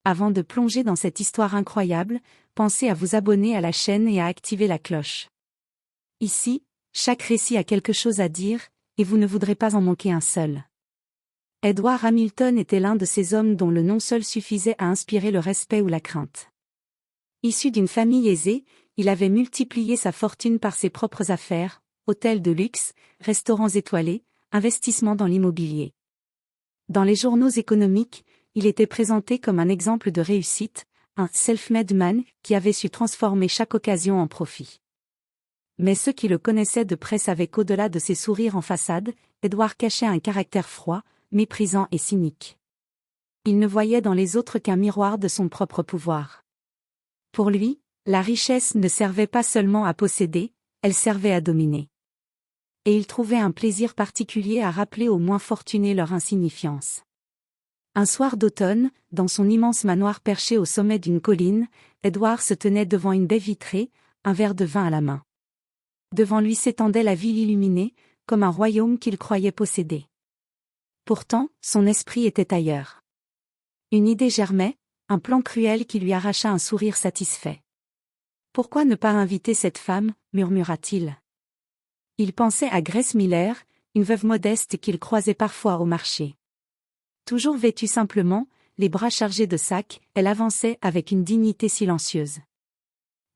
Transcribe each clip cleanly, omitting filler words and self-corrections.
Avant de plonger dans cette histoire incroyable, pensez à vous abonner à la chaîne et à activer la cloche. Ici, chaque récit a quelque chose à dire, et vous ne voudrez pas en manquer un seul. Edward Hamilton était l'un de ces hommes dont le nom seul suffisait à inspirer le respect ou la crainte. Issu d'une famille aisée, il avait multiplié sa fortune par ses propres affaires, hôtels de luxe, restaurants étoilés, investissements dans l'immobilier. Dans les journaux économiques, il était présenté comme un exemple de réussite, un self-made man qui avait su transformer chaque occasion en profit. Mais ceux qui le connaissaient de près savaient qu'au-delà de ses sourires en façade, Edward cachait un caractère froid, méprisant et cynique. Il ne voyait dans les autres qu'un miroir de son propre pouvoir. Pour lui, la richesse ne servait pas seulement à posséder, elle servait à dominer. Et il trouvait un plaisir particulier à rappeler aux moins fortunés leur insignifiance. Un soir d'automne, dans son immense manoir perché au sommet d'une colline, Edward se tenait devant une baie vitrée, un verre de vin à la main. Devant lui s'étendait la ville illuminée, comme un royaume qu'il croyait posséder. Pourtant, son esprit était ailleurs. Une idée germait, un plan cruel qui lui arracha un sourire satisfait. « Pourquoi ne pas inviter cette femme » murmura-t-il. Il pensait à Grace Miller, une veuve modeste qu'il croisait parfois au marché. Toujours vêtue simplement, les bras chargés de sacs, elle avançait avec une dignité silencieuse.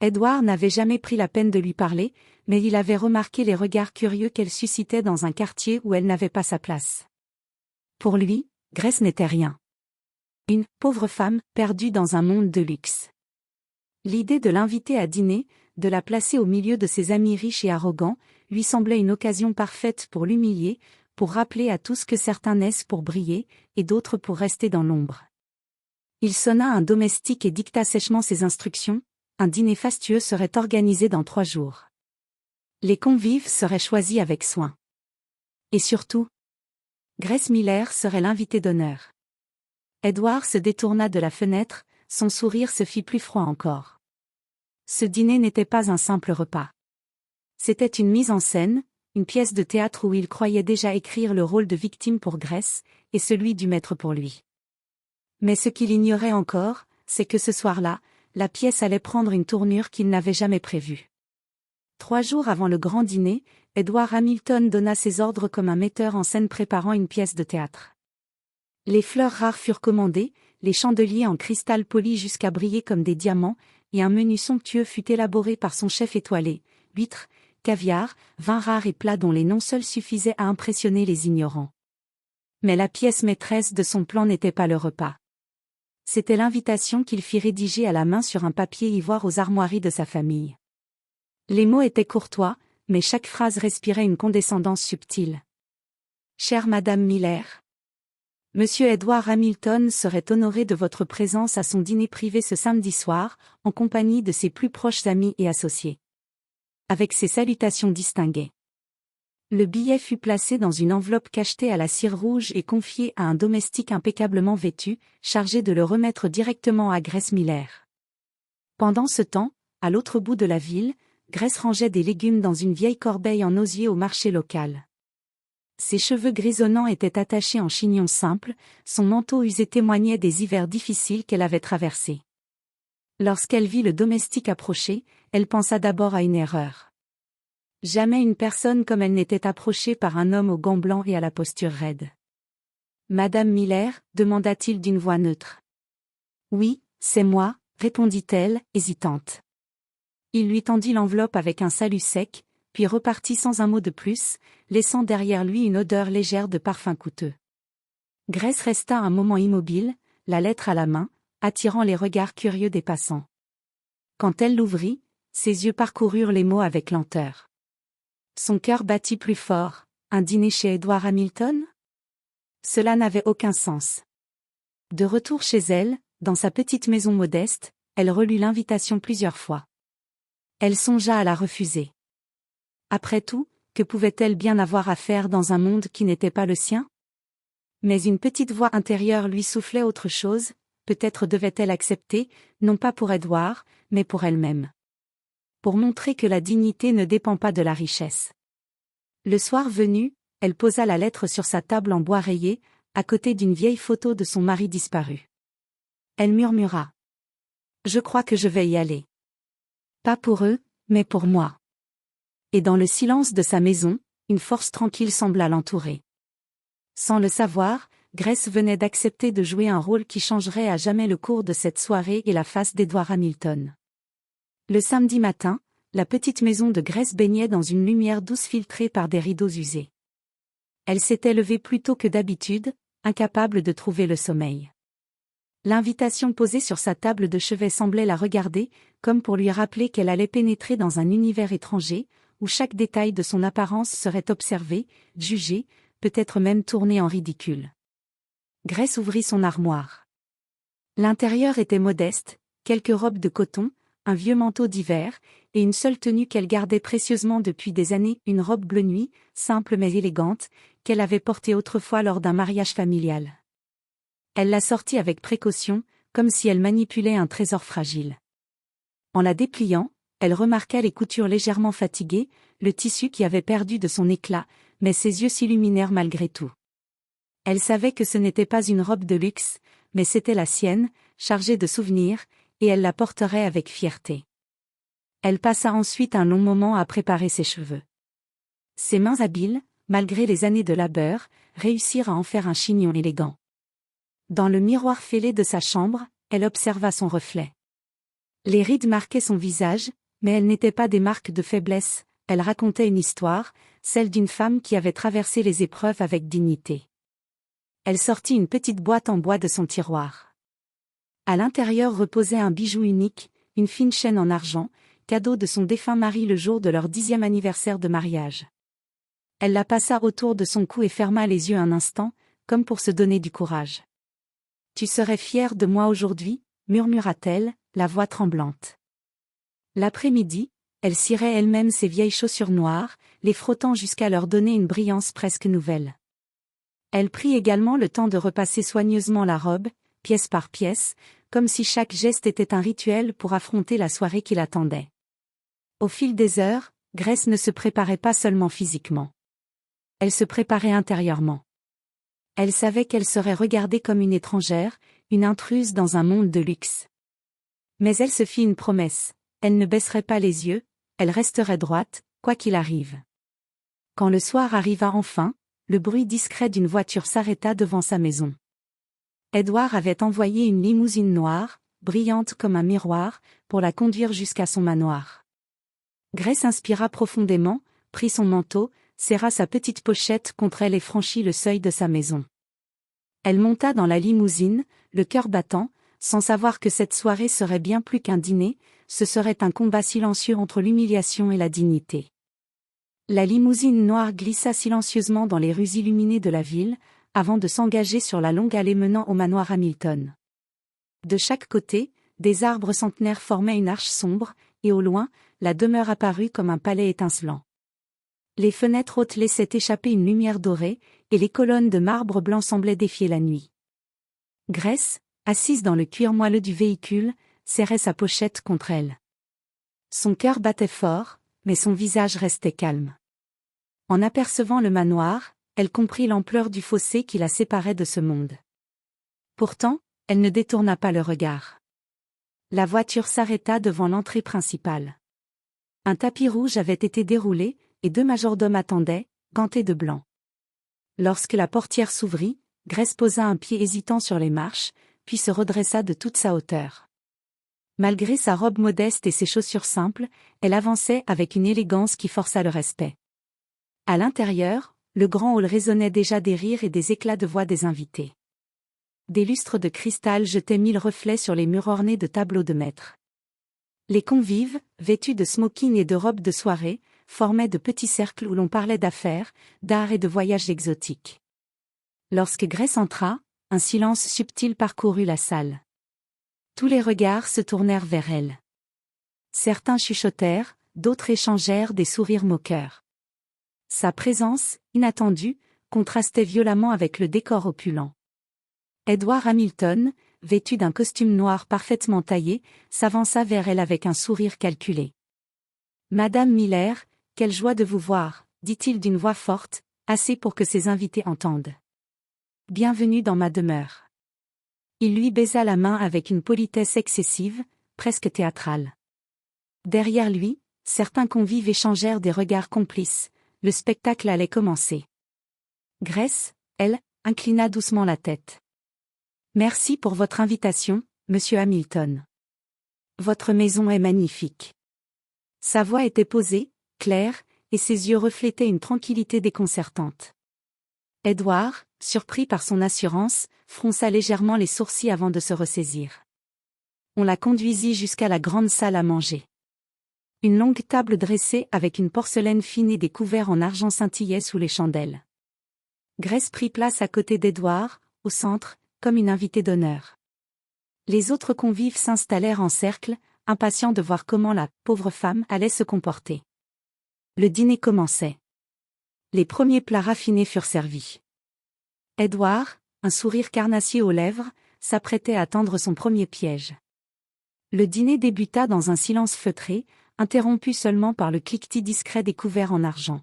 Edward n'avait jamais pris la peine de lui parler, mais il avait remarqué les regards curieux qu'elle suscitait dans un quartier où elle n'avait pas sa place. Pour lui, Grace n'était rien. Une pauvre femme perdue dans un monde de luxe. L'idée de l'inviter à dîner, de la placer au milieu de ses amis riches et arrogants, lui semblait une occasion parfaite pour l'humilier, pour rappeler à tous que certains naissent pour briller, et d'autres pour rester dans l'ombre. Il sonna un domestique et dicta sèchement ses instructions, un dîner fastueux serait organisé dans 3 jours. Les convives seraient choisis avec soin. Et surtout, Grace Miller serait l'invitée d'honneur. Edward se détourna de la fenêtre, son sourire se fit plus froid encore. Ce dîner n'était pas un simple repas. C'était une mise en scène, une pièce de théâtre où il croyait déjà écrire le rôle de victime pour Grace, et celui du maître pour lui. Mais ce qu'il ignorait encore, c'est que ce soir-là, la pièce allait prendre une tournure qu'il n'avait jamais prévue. 3 jours avant le grand dîner, Edward Hamilton donna ses ordres comme un metteur en scène préparant une pièce de théâtre. Les fleurs rares furent commandées, les chandeliers en cristal poli jusqu'à briller comme des diamants, et un menu somptueux fut élaboré par son chef étoilé, huîtres, caviar, vins rares et plats dont les noms seuls suffisaient à impressionner les ignorants. Mais la pièce maîtresse de son plan n'était pas le repas. C'était l'invitation qu'il fit rédiger à la main sur un papier ivoire aux armoiries de sa famille. Les mots étaient courtois, mais chaque phrase respirait une condescendance subtile. « Chère Madame Miller, Monsieur Edward Hamilton serait honoré de votre présence à son dîner privé ce samedi soir, en compagnie de ses plus proches amis et associés. » Avec ses salutations distinguées. Le billet fut placé dans une enveloppe cachetée à la cire rouge et confié à un domestique impeccablement vêtu, chargé de le remettre directement à Grace Miller. Pendant ce temps, à l'autre bout de la ville, Grace rangeait des légumes dans une vieille corbeille en osier au marché local. Ses cheveux grisonnants étaient attachés en chignon simple, son manteau usé témoignait des hivers difficiles qu'elle avait traversés. Lorsqu'elle vit le domestique approcher, elle pensa d'abord à une erreur. Jamais une personne comme elle n'était approchée par un homme aux gants blancs et à la posture raide. « Madame Miller » demanda-t-il d'une voix neutre. « Oui, c'est moi » répondit-elle, hésitante. Il lui tendit l'enveloppe avec un salut sec, puis repartit sans un mot de plus, laissant derrière lui une odeur légère de parfum coûteux. Grace resta un moment immobile, la lettre à la main, attirant les regards curieux des passants. Quand elle l'ouvrit, ses yeux parcoururent les mots avec lenteur. Son cœur battit plus fort. Un dîner chez Edward Hamilton ? Cela n'avait aucun sens. De retour chez elle, dans sa petite maison modeste, elle relut l'invitation plusieurs fois. Elle songea à la refuser. Après tout, que pouvait-elle bien avoir à faire dans un monde qui n'était pas le sien ? Mais une petite voix intérieure lui soufflait autre chose, peut-être devait-elle accepter, non pas pour Edward, mais pour elle-même. Pour montrer que la dignité ne dépend pas de la richesse. Le soir venu, elle posa la lettre sur sa table en bois rayé, à côté d'une vieille photo de son mari disparu. Elle murmura. Je crois que je vais y aller. Pas pour eux, mais pour moi. Et dans le silence de sa maison, une force tranquille sembla l'entourer. Sans le savoir, Grace venait d'accepter de jouer un rôle qui changerait à jamais le cours de cette soirée et la face d'Edward Hamilton. Le samedi matin, la petite maison de Grace baignait dans une lumière douce filtrée par des rideaux usés. Elle s'était levée plus tôt que d'habitude, incapable de trouver le sommeil. L'invitation posée sur sa table de chevet semblait la regarder, comme pour lui rappeler qu'elle allait pénétrer dans un univers étranger, où chaque détail de son apparence serait observé, jugé, peut-être même tourné en ridicule. Grace ouvrit son armoire. L'intérieur était modeste, quelques robes de coton, un vieux manteau d'hiver, et une seule tenue qu'elle gardait précieusement depuis des années, une robe bleu nuit, simple mais élégante, qu'elle avait portée autrefois lors d'un mariage familial. Elle la sortit avec précaution, comme si elle manipulait un trésor fragile. En la dépliant, elle remarqua les coutures légèrement fatiguées, le tissu qui avait perdu de son éclat, mais ses yeux s'illuminèrent malgré tout. Elle savait que ce n'était pas une robe de luxe, mais c'était la sienne, chargée de souvenirs, et elle la porterait avec fierté. Elle passa ensuite un long moment à préparer ses cheveux. Ses mains habiles, malgré les années de labeur, réussirent à en faire un chignon élégant. Dans le miroir fêlé de sa chambre, elle observa son reflet. Les rides marquaient son visage, mais elles n'étaient pas des marques de faiblesse, elles racontaient une histoire, celle d'une femme qui avait traversé les épreuves avec dignité. Elle sortit une petite boîte en bois de son tiroir. À l'intérieur reposait un bijou unique, une fine chaîne en argent, cadeau de son défunt mari le jour de leur 10e anniversaire de mariage. Elle la passa autour de son cou et ferma les yeux un instant, comme pour se donner du courage. « Tu serais fière de moi aujourd'hui » murmura-t-elle, la voix tremblante. L'après-midi, elle cirait elle-même ses vieilles chaussures noires, les frottant jusqu'à leur donner une brillance presque nouvelle. Elle prit également le temps de repasser soigneusement la robe, pièce par pièce, comme si chaque geste était un rituel pour affronter la soirée qui l'attendait. Au fil des heures, Grace ne se préparait pas seulement physiquement. Elle se préparait intérieurement. Elle savait qu'elle serait regardée comme une étrangère, une intruse dans un monde de luxe. Mais elle se fit une promesse, elle ne baisserait pas les yeux, elle resterait droite, quoi qu'il arrive. Quand le soir arriva enfin, le bruit discret d'une voiture s'arrêta devant sa maison. Edward avait envoyé une limousine noire, brillante comme un miroir, pour la conduire jusqu'à son manoir. Grace inspira profondément, prit son manteau, serra sa petite pochette contre elle et franchit le seuil de sa maison. Elle monta dans la limousine, le cœur battant, sans savoir que cette soirée serait bien plus qu'un dîner, ce serait un combat silencieux entre l'humiliation et la dignité. La limousine noire glissa silencieusement dans les rues illuminées de la ville, avant de s'engager sur la longue allée menant au manoir Hamilton. De chaque côté, des arbres centenaires formaient une arche sombre, et au loin, la demeure apparut comme un palais étincelant. Les fenêtres hautes laissaient échapper une lumière dorée, et les colonnes de marbre blanc semblaient défier la nuit. Grace, assise dans le cuir moelleux du véhicule, serrait sa pochette contre elle. Son cœur battait fort, mais son visage restait calme. En apercevant le manoir, elle comprit l'ampleur du fossé qui la séparait de ce monde. Pourtant, elle ne détourna pas le regard. La voiture s'arrêta devant l'entrée principale. Un tapis rouge avait été déroulé, et 2 majordomes attendaient, gantés de blanc. Lorsque la portière s'ouvrit, Grace posa un pied hésitant sur les marches, puis se redressa de toute sa hauteur. Malgré sa robe modeste et ses chaussures simples, elle avançait avec une élégance qui força le respect. À l'intérieur, le grand hall résonnait déjà des rires et des éclats de voix des invités. Des lustres de cristal jetaient 1000 reflets sur les murs ornés de tableaux de maîtres. Les convives, vêtus de smoking et de robes de soirée, formaient de petits cercles où l'on parlait d'affaires, d'art et de voyages exotiques. Lorsque Grace entra, un silence subtil parcourut la salle. Tous les regards se tournèrent vers elle. Certains chuchotèrent, d'autres échangèrent des sourires moqueurs. Sa présence, inattendue, contrastait violemment avec le décor opulent. Edward Hamilton, vêtu d'un costume noir parfaitement taillé, s'avança vers elle avec un sourire calculé. « Madame Miller, quelle joie de vous voir !» dit-il d'une voix forte, assez pour que ses invités entendent. « Bienvenue dans ma demeure. » Il lui baisa la main avec une politesse excessive, presque théâtrale. Derrière lui, certains convives échangèrent des regards complices, le spectacle allait commencer. Grace, elle, inclina doucement la tête. « Merci pour votre invitation, monsieur Hamilton. Votre maison est magnifique. » Sa voix était posée, claire, et ses yeux reflétaient une tranquillité déconcertante. Edward, surpris par son assurance, fronça légèrement les sourcils avant de se ressaisir. On la conduisit jusqu'à la grande salle à manger. Une longue table dressée avec une porcelaine fine et des couverts en argent scintillait sous les chandelles. Grace prit place à côté d'Edward, au centre, comme une invitée d'honneur. Les autres convives s'installèrent en cercle, impatients de voir comment la pauvre femme allait se comporter. Le dîner commençait. Les premiers plats raffinés furent servis. Edward, un sourire carnassier aux lèvres, s'apprêtait à tendre son premier piège. Le dîner débuta dans un silence feutré, interrompu seulement par le cliquetis discret des couverts en argent.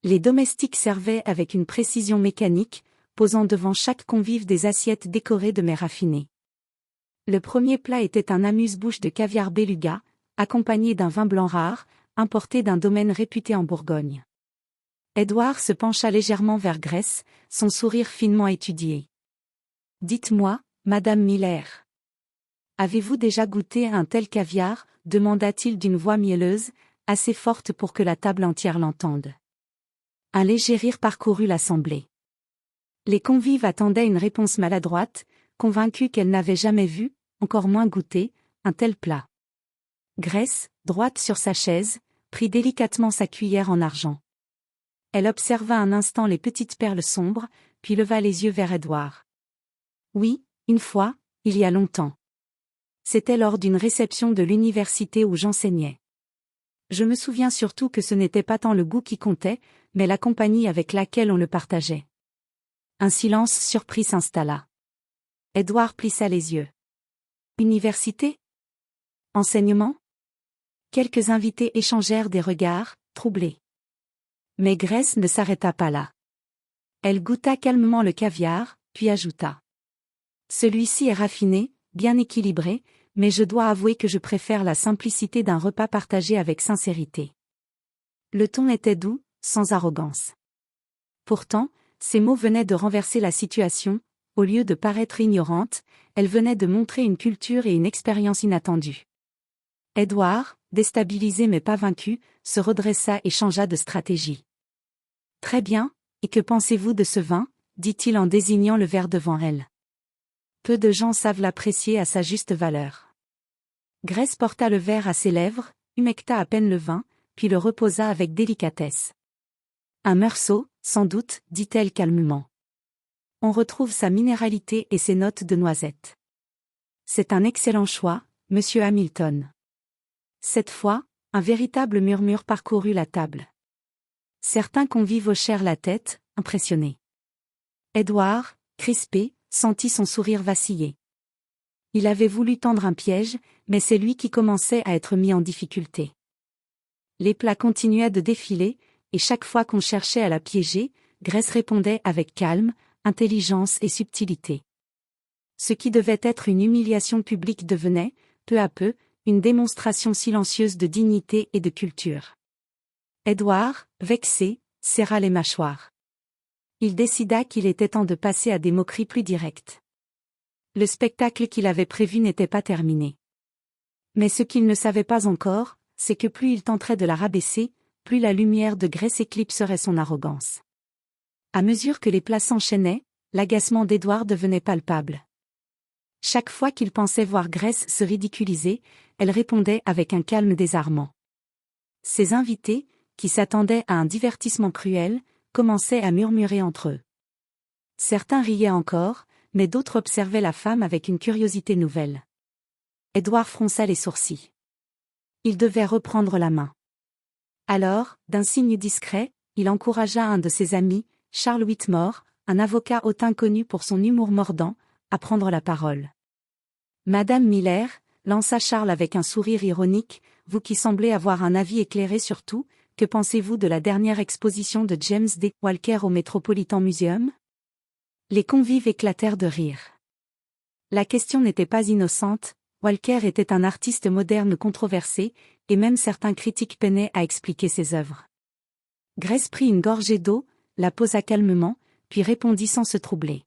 Les domestiques servaient avec une précision mécanique, posant devant chaque convive des assiettes décorées de mets raffinés. Le premier plat était un amuse-bouche de caviar beluga, accompagné d'un vin blanc rare, importé d'un domaine réputé en Bourgogne. Edward se pencha légèrement vers Grace, son sourire finement étudié. « Dites-moi, Madame Miller. Avez-vous déjà goûté à un tel caviar ?» demanda-t-il d'une voix mielleuse, assez forte pour que la table entière l'entende. Un léger rire parcourut l'assemblée. Les convives attendaient une réponse maladroite, convaincus qu'elle n'avait jamais vu, encore moins goûté, un tel plat. Grace, droite sur sa chaise, prit délicatement sa cuillère en argent. Elle observa un instant les petites perles sombres, puis leva les yeux vers Edward. « Oui, une fois, il y a longtemps. C'était lors d'une réception de l'université où j'enseignais. Je me souviens surtout que ce n'était pas tant le goût qui comptait, mais la compagnie avec laquelle on le partageait. » Un silence surpris s'installa. Edward plissa les yeux. « Université ? Enseignement ?» Quelques invités échangèrent des regards, troublés. Mais Grace ne s'arrêta pas là. Elle goûta calmement le caviar, puis ajouta. « Celui-ci est raffiné, bien équilibré, mais je dois avouer que je préfère la simplicité d'un repas partagé avec sincérité. » Le ton était doux, sans arrogance. Pourtant, ces mots venaient de renverser la situation, au lieu de paraître ignorante, elle venait de montrer une culture et une expérience inattendues. Edward, déstabilisé mais pas vaincu, se redressa et changea de stratégie. « Très bien, et que pensez-vous de ce vin ?» dit-il en désignant le verre devant elle. Peu de gens savent l'apprécier à sa juste valeur. Grace porta le verre à ses lèvres, humecta à peine le vin, puis le reposa avec délicatesse. « Un meursault, sans doute, dit-elle calmement. On retrouve sa minéralité et ses notes de noisettes. C'est un excellent choix, monsieur Hamilton. » Cette fois, un véritable murmure parcourut la table. Certains convives hochèrent la tête, impressionnés. Edward, crispé, sentit son sourire vaciller. Il avait voulu tendre un piège, mais c'est lui qui commençait à être mis en difficulté. Les plats continuaient de défiler, et chaque fois qu'on cherchait à la piéger, Grace répondait avec calme, intelligence et subtilité. Ce qui devait être une humiliation publique devenait, peu à peu, une démonstration silencieuse de dignité et de culture. Edward, vexé, serra les mâchoires. Il décida qu'il était temps de passer à des moqueries plus directes. Le spectacle qu'il avait prévu n'était pas terminé. Mais ce qu'il ne savait pas encore, c'est que plus il tenterait de la rabaisser, plus la lumière de Grace éclipserait son arrogance. À mesure que les plats s'enchaînaient, l'agacement d'Edward devenait palpable. Chaque fois qu'il pensait voir Grace se ridiculiser, elle répondait avec un calme désarmant. Ses invités, qui s'attendaient à un divertissement cruel, commençaient à murmurer entre eux. Certains riaient encore, mais d'autres observaient la femme avec une curiosité nouvelle. Edward fronça les sourcils. Il devait reprendre la main. Alors, d'un signe discret, il encouragea un de ses amis, Charles Whitmore, un avocat hautain connu pour son humour mordant, à prendre la parole. « Madame Miller, » lança Charles avec un sourire ironique, « vous qui semblez avoir un avis éclairé sur tout, que pensez-vous de la dernière exposition de James D. Walker au Metropolitan Museum ?» Les convives éclatèrent de rire. La question n'était pas innocente, Walker était un artiste moderne controversé, et même certains critiques peinaient à expliquer ses œuvres. Grace prit une gorgée d'eau, la posa calmement, puis répondit sans se troubler.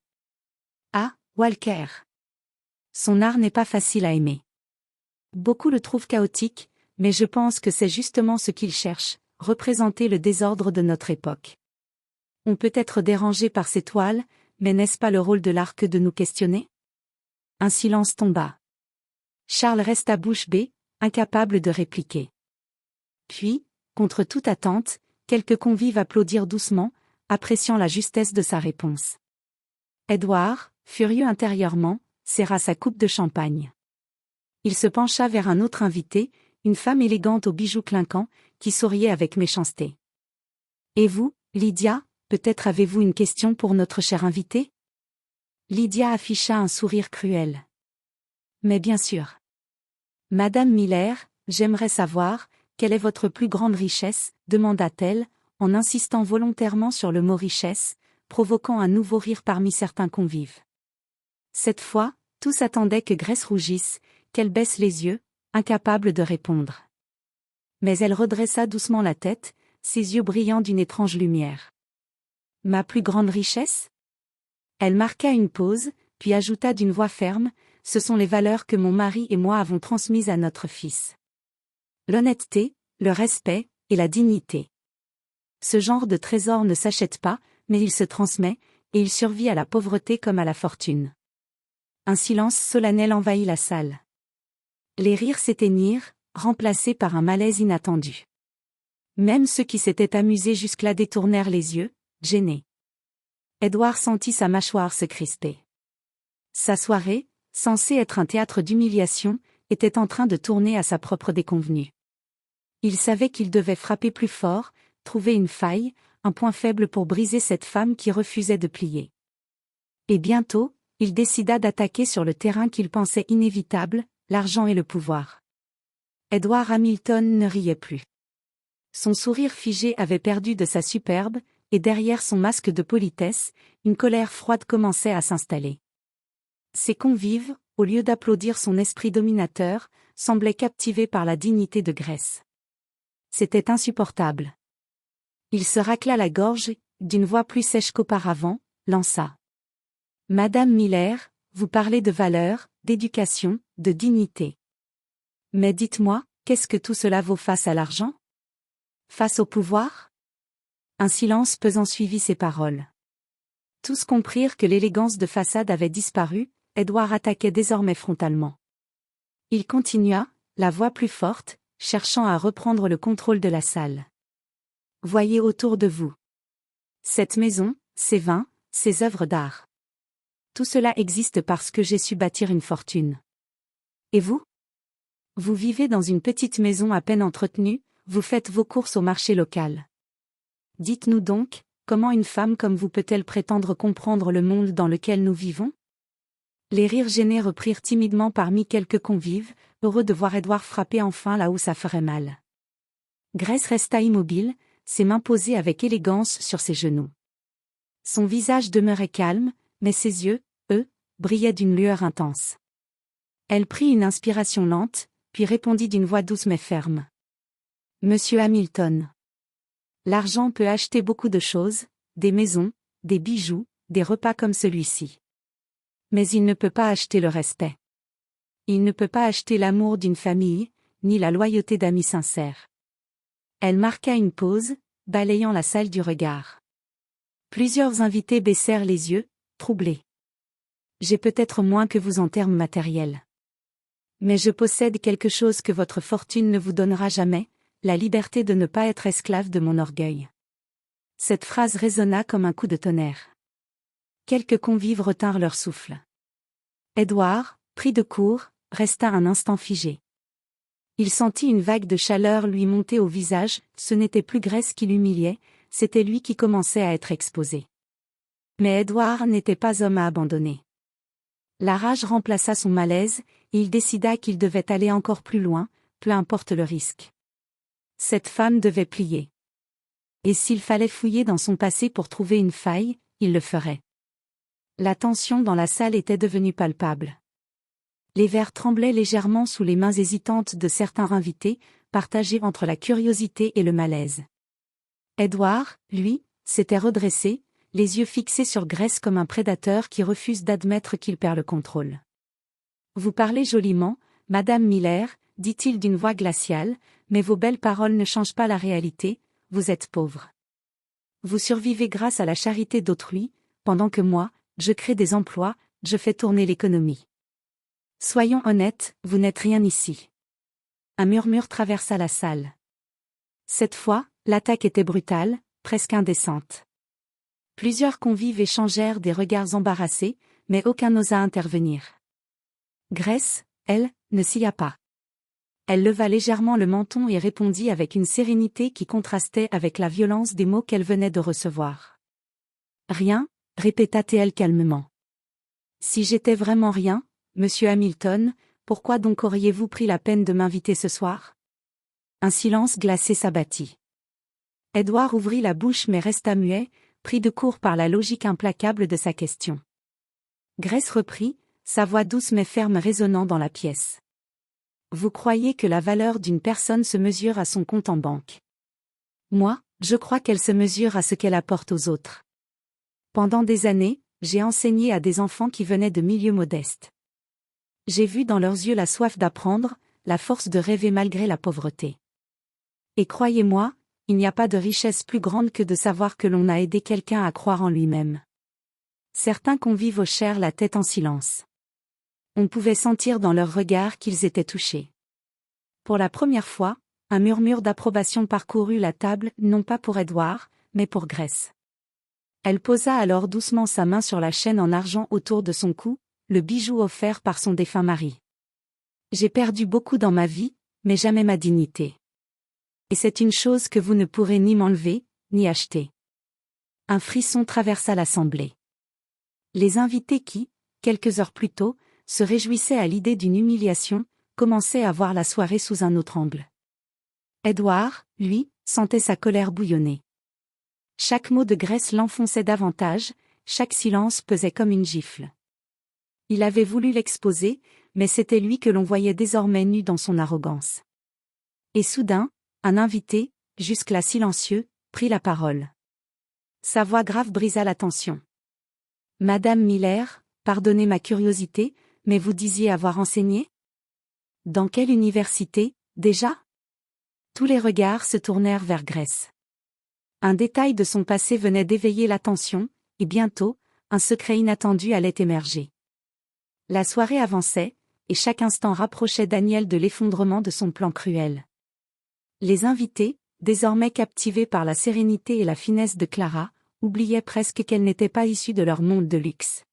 Ah, Walker. Son art n'est pas facile à aimer. Beaucoup le trouvent chaotique, mais je pense que c'est justement ce qu'il cherche, représenter le désordre de notre époque. On peut être dérangé par ces toiles, mais n'est-ce pas le rôle de l'art que de nous questionner? Un silence tomba. Charles resta bouche bée, incapable de répliquer. Puis, contre toute attente, quelques convives applaudirent doucement, appréciant la justesse de sa réponse. Edward, furieux intérieurement, serra sa coupe de champagne. Il se pencha vers un autre invité, une femme élégante aux bijoux clinquants, qui souriait avec méchanceté. « Et vous, Lydia, peut-être avez-vous une question pour notre cher invité ?» Lydia afficha un sourire cruel. « Mais bien sûr. Madame Miller, j'aimerais savoir, quelle est votre plus grande richesse ?» demanda-t-elle, en insistant volontairement sur le mot richesse, provoquant un nouveau rire parmi certains convives. Cette fois, tous attendaient que Grace rougisse, qu'elle baisse les yeux, incapable de répondre. Mais elle redressa doucement la tête, ses yeux brillant d'une étrange lumière. « Ma plus grande richesse ?» Elle marqua une pause, puis ajouta d'une voix ferme, « Ce sont les valeurs que mon mari et moi avons transmises à notre fils. L'honnêteté, le respect, et la dignité. Ce genre de trésor ne s'achète pas, mais il se transmet, et il survit à la pauvreté comme à la fortune. » Un silence solennel envahit la salle. Les rires s'éteignirent, remplacés par un malaise inattendu. Même ceux qui s'étaient amusés jusque-là détournèrent les yeux, gênés. Edward sentit sa mâchoire se crisper. Sa soirée, censée être un théâtre d'humiliation, était en train de tourner à sa propre déconvenue. Il savait qu'il devait frapper plus fort, trouver une faille, un point faible pour briser cette femme qui refusait de plier. Et bientôt, il décida d'attaquer sur le terrain qu'il pensait inévitable, l'argent et le pouvoir. Edward Hamilton ne riait plus. Son sourire figé avait perdu de sa superbe, et derrière son masque de politesse, une colère froide commençait à s'installer. Ses convives, au lieu d'applaudir son esprit dominateur, semblaient captivés par la dignité de Grace. C'était insupportable. Il se racla la gorge, d'une voix plus sèche qu'auparavant, lança. « Madame Miller, vous parlez de valeurs, d'éducation, de dignité. Mais dites-moi, qu'est-ce que tout cela vaut face à l'argent? Face au pouvoir ?» Un silence pesant suivit ces paroles. Tous comprirent que l'élégance de façade avait disparu, Edward attaquait désormais frontalement. Il continua, la voix plus forte, cherchant à reprendre le contrôle de la salle. « Voyez autour de vous. Cette maison, ces vins, ces œuvres d'art. Tout cela existe parce que j'ai su bâtir une fortune. Et vous? Vous vivez dans une petite maison à peine entretenue, vous faites vos courses au marché local. Dites-nous donc, comment une femme comme vous peut-elle prétendre comprendre le monde dans lequel nous vivons? » Les rires gênés reprirent timidement parmi quelques convives, heureux de voir Edward frapper enfin là où ça ferait mal. Grace resta immobile, ses mains posées avec élégance sur ses genoux. Son visage demeurait calme, mais ses yeux, eux, brillaient d'une lueur intense. Elle prit une inspiration lente, puis répondit d'une voix douce mais ferme. « Monsieur Hamilton. L'argent peut acheter beaucoup de choses, des maisons, des bijoux, des repas comme celui-ci. Mais il ne peut pas acheter le respect. Il ne peut pas acheter l'amour d'une famille, ni la loyauté d'amis sincères. » Elle marqua une pause, balayant la salle du regard. Plusieurs invités baissèrent les yeux, troublés. « J'ai peut-être moins que vous en termes matériels. Mais je possède quelque chose que votre fortune ne vous donnera jamais, la liberté de ne pas être esclave de mon orgueil. » Cette phrase résonna comme un coup de tonnerre. Quelques convives retinrent leur souffle. Edward, pris de court, resta un instant figé. Il sentit une vague de chaleur lui monter au visage, ce n'était plus Grace qui l'humiliait, c'était lui qui commençait à être exposé. Mais Edward n'était pas homme à abandonner. La rage remplaça son malaise, et il décida qu'il devait aller encore plus loin, peu importe le risque. Cette femme devait plier. Et s'il fallait fouiller dans son passé pour trouver une faille, il le ferait. La tension dans la salle était devenue palpable. Les verres tremblaient légèrement sous les mains hésitantes de certains invités, partagés entre la curiosité et le malaise. Edward, lui, s'était redressé, les yeux fixés sur Grace comme un prédateur qui refuse d'admettre qu'il perd le contrôle. « Vous parlez joliment, Madame Miller, dit-il d'une voix glaciale, mais vos belles paroles ne changent pas la réalité, vous êtes pauvre. Vous survivez grâce à la charité d'autrui, pendant que moi, je crée des emplois, je fais tourner l'économie. Soyons honnêtes, vous n'êtes rien ici. » Un murmure traversa la salle. Cette fois, l'attaque était brutale, presque indécente. Plusieurs convives échangèrent des regards embarrassés, mais aucun n'osa intervenir. Grace, elle, ne s'y pas. Elle leva légèrement le menton et répondit avec une sérénité qui contrastait avec la violence des mots qu'elle venait de recevoir. « Rien, » répéta-t-elle calmement. « Si j'étais vraiment rien, Monsieur Hamilton, pourquoi donc auriez-vous pris la peine de m'inviter ce soir ?» Un silence glacé s'abattit. Edward ouvrit la bouche mais resta muet, pris de court par la logique implacable de sa question. Grace reprit, sa voix douce mais ferme résonnant dans la pièce. « Vous croyez que la valeur d'une personne se mesure à son compte en banque. Moi, je crois qu'elle se mesure à ce qu'elle apporte aux autres. Pendant des années, j'ai enseigné à des enfants qui venaient de milieux modestes. J'ai vu dans leurs yeux la soif d'apprendre, la force de rêver malgré la pauvreté. Et croyez-moi, il n'y a pas de richesse plus grande que de savoir que l'on a aidé quelqu'un à croire en lui-même. » Certains convives hochèrent la tête en silence. On pouvait sentir dans leurs regards qu'ils étaient touchés. Pour la première fois, un murmure d'approbation parcourut la table, non pas pour Edward, mais pour Grace. Elle posa alors doucement sa main sur la chaîne en argent autour de son cou, le bijou offert par son défunt mari. « J'ai perdu beaucoup dans ma vie, mais jamais ma dignité. Et c'est une chose que vous ne pourrez ni m'enlever, ni acheter. » Un frisson traversa l'assemblée. Les invités qui, quelques heures plus tôt, se réjouissaient à l'idée d'une humiliation, commençaient à voir la soirée sous un autre angle. Edward, lui, sentait sa colère bouillonner. Chaque mot de Grace l'enfonçait davantage, chaque silence pesait comme une gifle. Il avait voulu l'exposer, mais c'était lui que l'on voyait désormais nu dans son arrogance. Et soudain, un invité, jusque-là silencieux, prit la parole. Sa voix grave brisa la tension. « Madame Miller, pardonnez ma curiosité, mais vous disiez avoir enseigné ? Dans quelle université, déjà ?» Tous les regards se tournèrent vers Grace. Un détail de son passé venait d'éveiller l'attention, et bientôt, un secret inattendu allait émerger. La soirée avançait, et chaque instant rapprochait Daniel de l'effondrement de son plan cruel. Les invités, désormais captivés par la sérénité et la finesse de Clara, oubliaient presque qu'elle n'était pas issue de leur monde de luxe.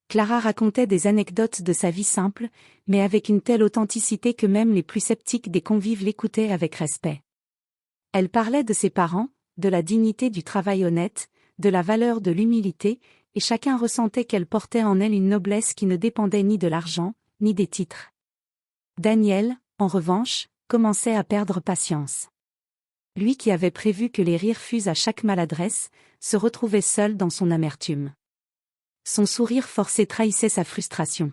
Clara racontait des anecdotes de sa vie simple, mais avec une telle authenticité que même les plus sceptiques des convives l'écoutaient avec respect. Elle parlait de ses parents, de la dignité du travail honnête, de la valeur de l'humilité, et chacun ressentait qu'elle portait en elle une noblesse qui ne dépendait ni de l'argent, ni des titres. Daniel, en revanche, commençait à perdre patience. Lui qui avait prévu que les rires fusent à chaque maladresse, se retrouvait seul dans son amertume. Son sourire forcé trahissait sa frustration.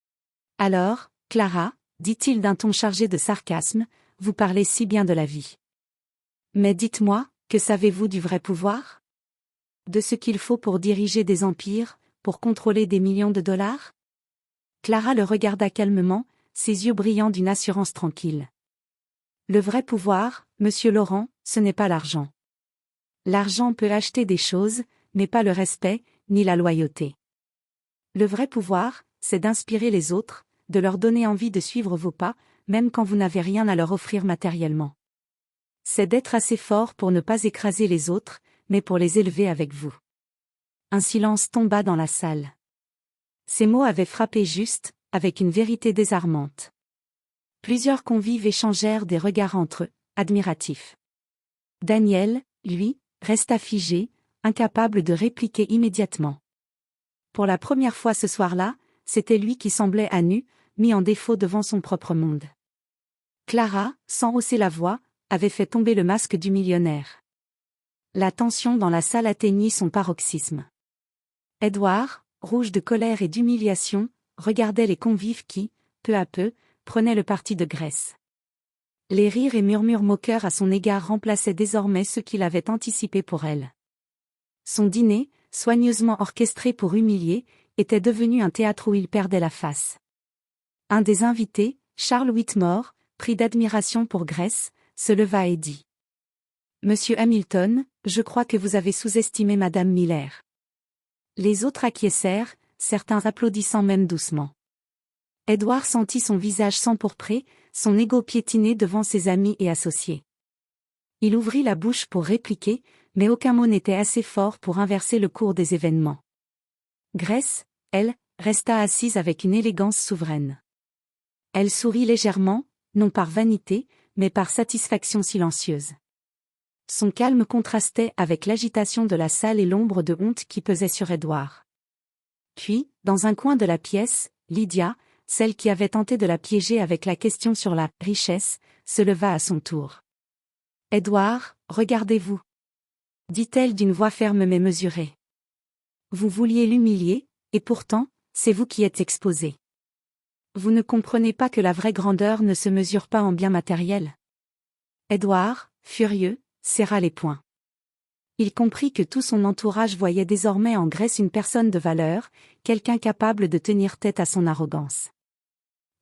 « Alors, Clara, dit-il d'un ton chargé de sarcasme, vous parlez si bien de la vie. Mais dites-moi, que savez-vous du vrai pouvoir ? De ce qu'il faut pour diriger des empires, pour contrôler des millions de dollars ?» Clara le regarda calmement, ses yeux brillant d'une assurance tranquille. « Le vrai pouvoir, Monsieur Laurent, ce n'est pas l'argent. L'argent peut acheter des choses, mais pas le respect, ni la loyauté. Le vrai pouvoir, c'est d'inspirer les autres, de leur donner envie de suivre vos pas, même quand vous n'avez rien à leur offrir matériellement. C'est d'être assez fort pour ne pas écraser les autres, mais pour les élever avec vous. » Un silence tomba dans la salle. Ces mots avaient frappé juste, avec une vérité désarmante. Plusieurs convives échangèrent des regards entre eux, admiratifs. Daniel, lui, resta figé, incapable de répliquer immédiatement. Pour la première fois ce soir-là, c'était lui qui semblait à nu, mis en défaut devant son propre monde. Clara, sans hausser la voix, avait fait tomber le masque du millionnaire. La tension dans la salle atteignit son paroxysme. Edward, rouge de colère et d'humiliation, regardait les convives qui, peu à peu, prenait le parti de Grace. Les rires et murmures moqueurs à son égard remplaçaient désormais ceux qu'il avait anticipés pour elle. Son dîner, soigneusement orchestré pour humilier, était devenu un théâtre où il perdait la face. Un des invités, Charles Whitmore, pris d'admiration pour Grace, se leva et dit: « Monsieur Hamilton, je crois que vous avez sous-estimé Madame Miller. » Les autres acquiescèrent, certains applaudissant même doucement. Edward sentit son visage s'empourprer, son égo piétiner devant ses amis et associés. Il ouvrit la bouche pour répliquer, mais aucun mot n'était assez fort pour inverser le cours des événements. Grace, elle, resta assise avec une élégance souveraine. Elle sourit légèrement, non par vanité, mais par satisfaction silencieuse. Son calme contrastait avec l'agitation de la salle et l'ombre de honte qui pesait sur Edward. Puis, dans un coin de la pièce, Lydia, celle qui avait tenté de la piéger avec la question sur la « richesse », se leva à son tour. « Edward, regardez-vous » dit-elle d'une voix ferme mais mesurée. « Vous vouliez l'humilier, et pourtant, c'est vous qui êtes exposé. Vous ne comprenez pas que la vraie grandeur ne se mesure pas en biens matériels. » Edward, furieux, serra les poings. Il comprit que tout son entourage voyait désormais en Grace une personne de valeur, quelqu'un capable de tenir tête à son arrogance.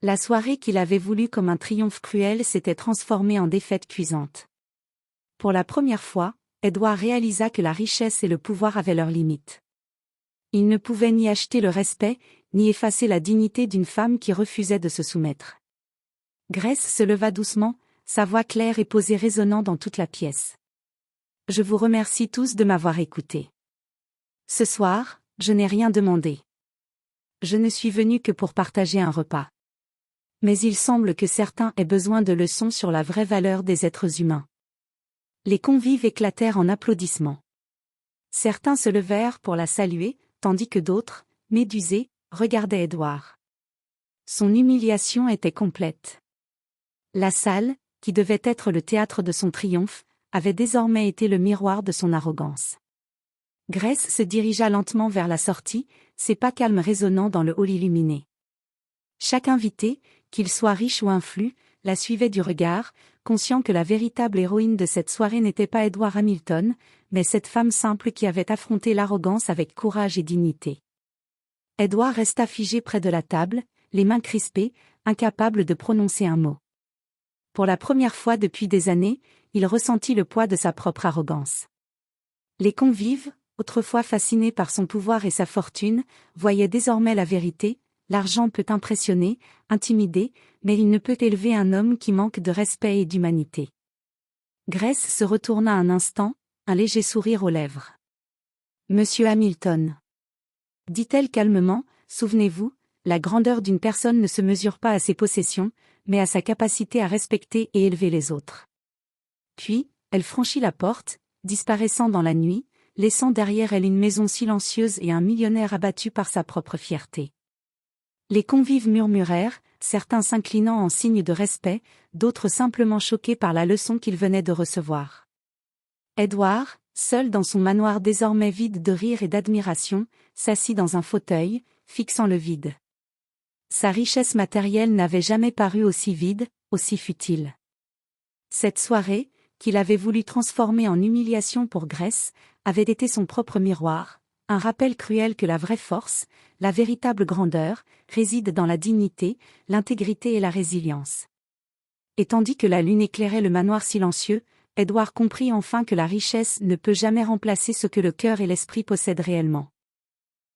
La soirée qu'il avait voulue comme un triomphe cruel s'était transformée en défaite cuisante. Pour la première fois, Edward réalisa que la richesse et le pouvoir avaient leurs limites. Il ne pouvait ni acheter le respect, ni effacer la dignité d'une femme qui refusait de se soumettre. Grace se leva doucement, sa voix claire et posée résonnant dans toute la pièce. « Je vous remercie tous de m'avoir écouté. Ce soir, je n'ai rien demandé. Je ne suis venu que pour partager un repas. Mais il semble que certains aient besoin de leçons sur la vraie valeur des êtres humains. » Les convives éclatèrent en applaudissements. Certains se levèrent pour la saluer, tandis que d'autres, médusés, regardaient Edward. Son humiliation était complète. La salle, qui devait être le théâtre de son triomphe, avait désormais été le miroir de son arrogance. Grace se dirigea lentement vers la sortie, ses pas calmes résonnant dans le hall illuminé. Chaque invité, qu'il soit riche ou influ, la suivait du regard, conscient que la véritable héroïne de cette soirée n'était pas Edward Hamilton, mais cette femme simple qui avait affronté l'arrogance avec courage et dignité. Edward resta figé près de la table, les mains crispées, incapable de prononcer un mot. Pour la première fois depuis des années, il ressentit le poids de sa propre arrogance. Les convives, autrefois fascinés par son pouvoir et sa fortune, voyaient désormais la vérité. L'argent peut impressionner, intimider, mais il ne peut élever un homme qui manque de respect et d'humanité. Grace se retourna un instant, un léger sourire aux lèvres. « Monsieur Hamilton. » dit-elle calmement, « souvenez-vous, la grandeur d'une personne ne se mesure pas à ses possessions, mais à sa capacité à respecter et élever les autres. » Puis, elle franchit la porte, disparaissant dans la nuit, laissant derrière elle une maison silencieuse et un millionnaire abattu par sa propre fierté. Les convives murmurèrent, certains s'inclinant en signe de respect, d'autres simplement choqués par la leçon qu'ils venaient de recevoir. Edward, seul dans son manoir désormais vide de rire et d'admiration, s'assit dans un fauteuil, fixant le vide. Sa richesse matérielle n'avait jamais paru aussi vide, aussi futile. Cette soirée, qu'il avait voulu transformer en humiliation pour Grace, avait été son propre miroir, un rappel cruel que la vraie force, la véritable grandeur, réside dans la dignité, l'intégrité et la résilience. Et tandis que la lune éclairait le manoir silencieux, Edward comprit enfin que la richesse ne peut jamais remplacer ce que le cœur et l'esprit possèdent réellement.